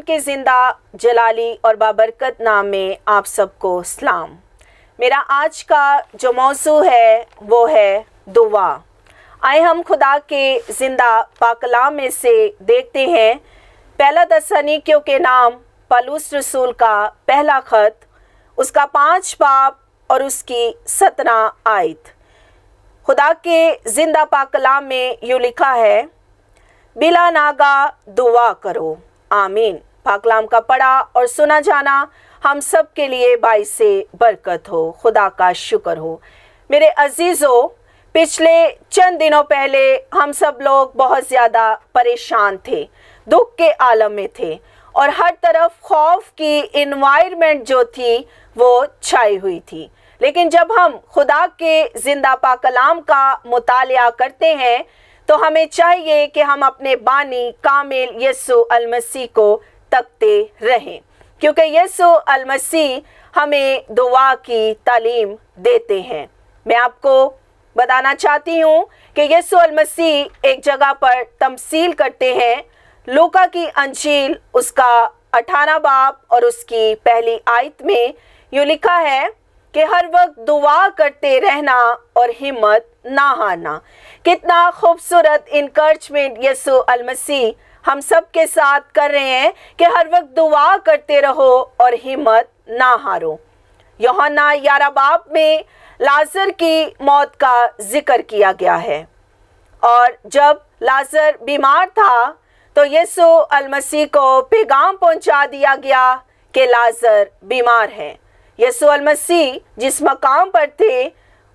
खुदावंद के ज़िंदा जलाली और बाबरकत नाम में आप सबको सलाम। मेरा आज का जो मौजू है वो है दुआ। आए हम खुदा के ज़िंदा पाकलाम में से देखते हैं पहला तस्सलुनीकियों के नाम पौलुस रसूल का पहला खत, उसका 5 बाब और उसकी 17 आयत। खुदा के ज़िंदा पाकलाम में यूँ लिखा है, बिला नागा दुआ करो। आमीन। पाकलाम का पढ़ा और सुना जाना हम सब के लिए बाइसे बरकत हो। खुदा का शुक्र हो। मेरे अजीज़ों, पिछले चंद दिनों पहले हम सब लोग बहुत ज़्यादा परेशान थे, दुख के आलम में थे और हर तरफ खौफ की इन्वायरमेंट जो थी वो छाई हुई थी। लेकिन जब हम खुदा के ज़िंदा पाकलाम का मुतालिया करते हैं तो हमें चाहिए कि हम अपने बानी कामिल यीशु अल मसीह को तकते रहें, क्योंकि यीशु अल मसीह हमें दुआ की तालीम देते हैं। मैं आपको बताना चाहती हूँ कि यीशु अल मसीह एक जगह पर तमसील करते हैं। लूका की अंजील उसका 18 बाब और उसकी पहली आयत में यूँ लिखा है कि हर वक्त दुआ करते रहना और हिम्मत ना हारना। कितना खूबसूरत इनकरेजमेंट यीशु अल मसीह हम सब के साथ कर रहे हैं कि हर वक्त दुआ करते रहो और हिम्मत ना हारो। यूहन्ना 11 बाब में लाजर की मौत का जिक्र किया गया है और जब लाजर बीमार था तो यीशु अल मसीह को पैगाम पहुंचा दिया गया कि लाजर बीमार है। यीशु अल मसीह जिस मकाम पर थे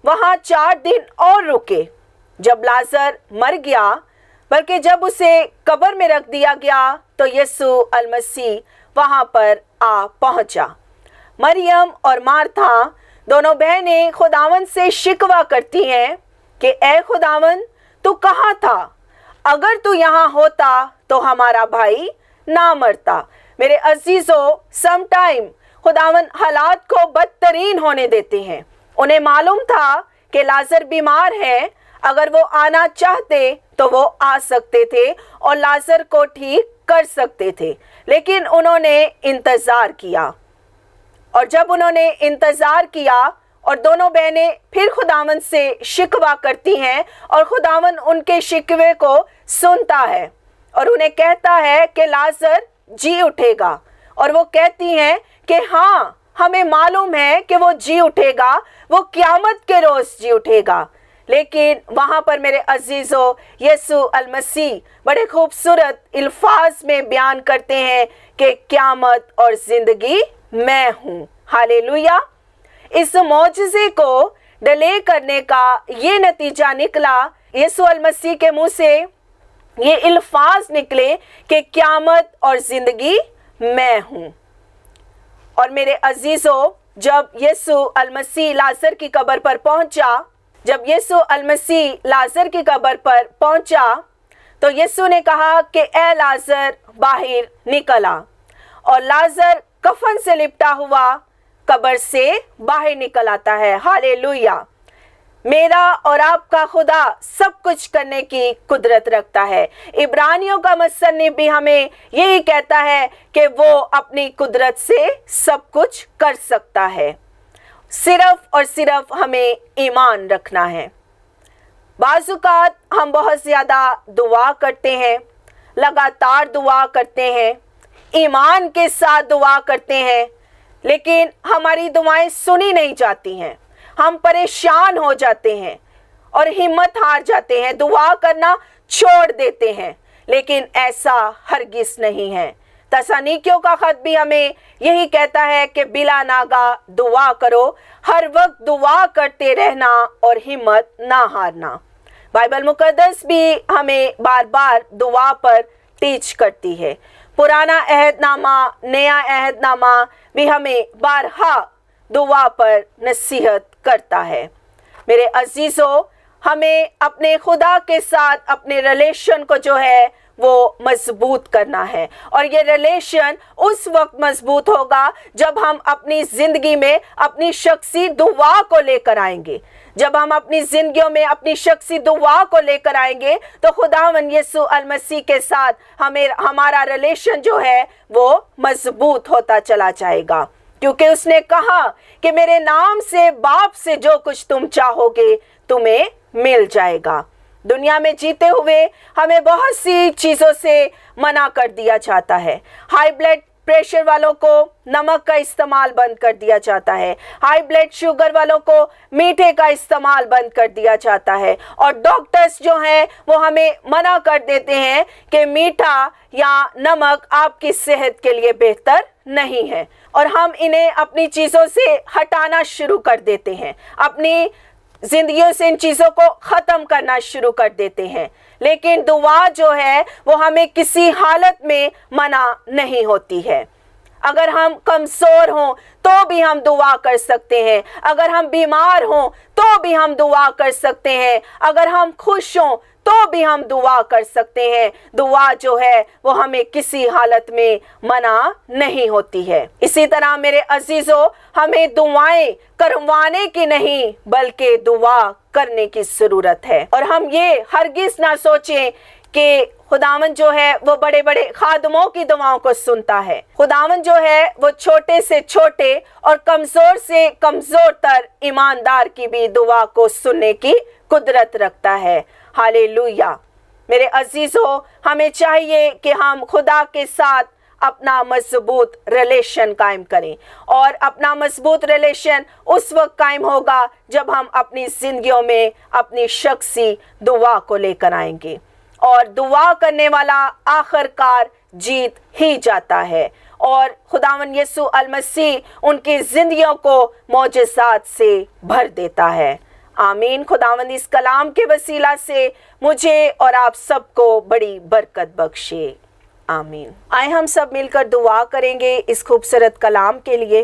वहाँ 4 दिन और रुके। जब लाजर मर गया, बल्कि जब उसे कब्र में रख दिया गया, तो यीशु अल मसीह वहाँ पर आ पहुँचा। मरियम और मार्था दोनों बहनें खुदावंद से शिकवा करती हैं कि ए खुदावंद, तू कहाँ था? अगर तू यहाँ होता तो हमारा भाई ना मरता। मेरे अजीज़ों, समटाइम खुदावंद हालात को बदतरीन होने देते हैं। उन्हें मालूम था कि लाजर बीमार है, अगर वो आना चाहते तो वो आ सकते थे और लाजर को ठीक कर सकते थे, लेकिन उन्होंने इंतज़ार किया। और जब उन्होंने इंतज़ार किया और दोनों बहनें फिर खुदावंद से शिकवा करती हैं और खुदावंद उनके शिकवे को सुनता है और उन्हें कहता है कि लाजर जी उठेगा। और वो कहती हैं कि हाँ, हमें मालूम है कि वो जी उठेगा, वो क़यामत के रोज़ जी उठेगा। लेकिन वहाँ पर मेरे अजीज़ों, यीशु अल मसीह बड़े खूबसूरत अल्फाज में बयान करते हैं कि क़यामत और ज़िंदगी मैं हूँ। हालेलुया। इस मौजज़े को डिले करने का ये नतीजा निकला, यीशु अल मसीह के मुँह से ये अल्फाज निकले कि क़यामत और ज़िंदगी मैं हूँ। और मेरे अजीज़ों, जब यीशु अल मसीह लाजर की कब्र पर पहुंचा, जब यीशु अल मसीह लाजर की कब्र पर पहुंचा तो यीशु ने कहा कि ए लाजर बाहर निकल आ। और लाजर कफन से लिपटा हुआ कब्र से बाहर निकल आता है। हालेलुया। मेरा और आपका खुदा सब कुछ करने की कुदरत रखता है। इब्रानियों का मुसन्निफ भी हमें यही कहता है कि वो अपनी कुदरत से सब कुछ कर सकता है। सिर्फ और सिर्फ हमें ईमान रखना है। बाज़ुकात हम बहुत ज़्यादा दुआ करते हैं, लगातार दुआ करते हैं, ईमान के साथ दुआ करते हैं, लेकिन हमारी दुआएं सुनी नहीं जाती हैं। हम परेशान हो जाते हैं और हिम्मत हार जाते हैं, दुआ करना छोड़ देते हैं। लेकिन ऐसा हरगिज़ नहीं है। तस्सलुनीकियों का खत भी हमें यही कहता है कि बिला नागा दुआ करो, हर वक्त दुआ करते रहना और हिम्मत ना हारना। बाइबल मुकद्दस भी हमें बार बार दुआ पर टीच करती है। पुराना अहदनामा, नया अहदनामा भी हमें बारहा दुआ पर नसीहत करता है। मेरे अजीज़ों, हमें अपने खुदा के साथ अपने रिलेशन को जो है وہ مضبوط کرنا ہے، اور یہ ریلیشن اس وقت مضبوط ہوگا جب ہم اپنی زندگی میں اپنی شخصی دعا کو لے کر آئیں گے۔ جب ہم اپنی زندگیوں میں اپنی شخصی دعا کو لے کر آئیں گے تو خداوند یسوع المسیح کے ساتھ ہمارا ریلیشن جو ہے وہ مضبوط ہوتا چلا جائے گا، کیونکہ اس نے کہا کہ میرے نام سے باپ سے جو کچھ تم چاہو گے تمہیں مل جائے گا۔ دنیا میں جیتے ہوئے ہمیں بہت سی چیزوں سے منع کر دیا جاتا ہے۔ ہائی بلڈ پریشر والوں کو نمک کا استعمال بند کر دیا جاتا ہے، ہائی بلڈ شوگر والوں کو میٹھے کا استعمال بند کر دیا جاتا ہے، اور ڈاکٹرز جو ہیں وہ ہمیں منع کر دیتے ہیں کہ میٹھا یا نمک آپ کی صحت کے لیے بہتر نہیں ہے، اور ہم انہیں اپنی چیزوں سے ہٹانا شروع کر دیتے ہیں، اپنی زندگیوں سے ان چیزوں کو ختم کرنا شروع کر دیتے ہیں۔ لیکن دعا جو ہے وہ ہمیں کسی حالت میں منع نہیں ہوتی ہے۔ اگر ہم کمزور ہوں تو بھی ہم دعا کر سکتے ہیں، اگر ہم بیمار ہوں تو بھی ہم دعا کر سکتے ہیں، اگر ہم خوش ہوں تو بھی ہم دعا کر سکتے ہیں۔ دعا جو ہے وہ ہمیں کسی حالت میں منع نہیں ہوتی ہے۔ اسی طرح میرے عزیزو، ہمیں دعائیں کروانے کی نہیں بلکہ دعا کرنے کی ضرورت ہے، اور ہم یہ ہرگز نہ سوچیں کہ خداوند جو ہے وہ بڑے بڑے خادموں کی دعاؤں کو سنتا ہے۔ خداوند جو ہے وہ چھوٹے سے چھوٹے اور کمزور سے کمزور تر ایماندار کی بھی دعا کو سننے کی قدرت رکھتا ہے۔ ہالےلویا۔ میرے عزیزو، ہمیں چاہیے کہ ہم خدا کے ساتھ اپنا مضبوط ریلیشن قائم کریں، اور اپنا مضبوط ریلیشن اس وقت قائم ہوگا جب ہم اپنی زندگیوں میں اپنی شخصی دعا کو لے کر آئیں گے، اور دعا کرنے والا آخر کار جیت ہی جاتا ہے، اور خداوند یسوع المسیح ان کی زندگیوں کو معجزات سے بھر دیتا ہے۔ آمین۔ خداوند اس کلام کے وسیلہ سے مجھے اور آپ سب کو بڑی برکت بخشے۔ آمین۔ آئے ہم سب مل کر دعا کریں گے اس خوبصورت کلام کے لیے۔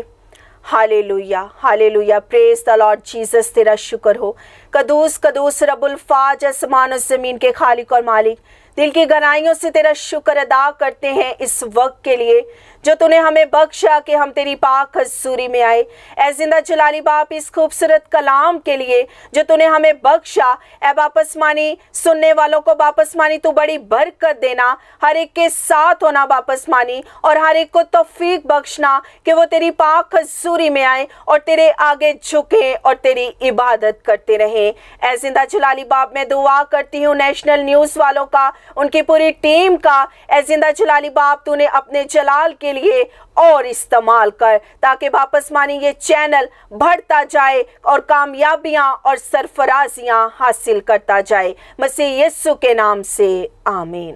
ہالےلویا، ہالےلویا، پریز دی لارڈ جیسس، تیرا شکر ہو۔ قدوس قدوس رب الفاج، آسمان و زمین کے خالق اور مالک، دل کی گہرائیوں سے تیرا شکر ادا کرتے ہیں اس وقت کے لیے جو تو نے ہمیں بخشا کہ ہم تیری پاک حضوری میں آئے۔ اے زندہ جلالی باپ، اس خوبصورت کلام کے لیے جو تو نے ہمیں بخشا، اے باپس مانی سننے والوں کو باپس مانی تو بڑی برکت دینا، ہر ایک کے ساتھ ہونا باپس مانی، اور ہر ایک کو توفیق بخشنا کہ وہ تیری پاک حضوری میں آئے اور تیرے آگے جھکیں اور تیری عبادت کرتے رہیں۔ اے زندہ جلالی باپ، میں دعا کرتی ہوں نیشنل نیوز والوں کا، ان کی پوری ٹیم کا، اے زندہ جلالی باپ تو نے اپنے جلال کے لیے اور استعمال کر، تاکہ واپس مانی یہ چینل بڑھتا جائے اور کامیابیاں اور سرفرازیاں حاصل کرتا جائے۔ مسیح یسوع کے نام سے آمین۔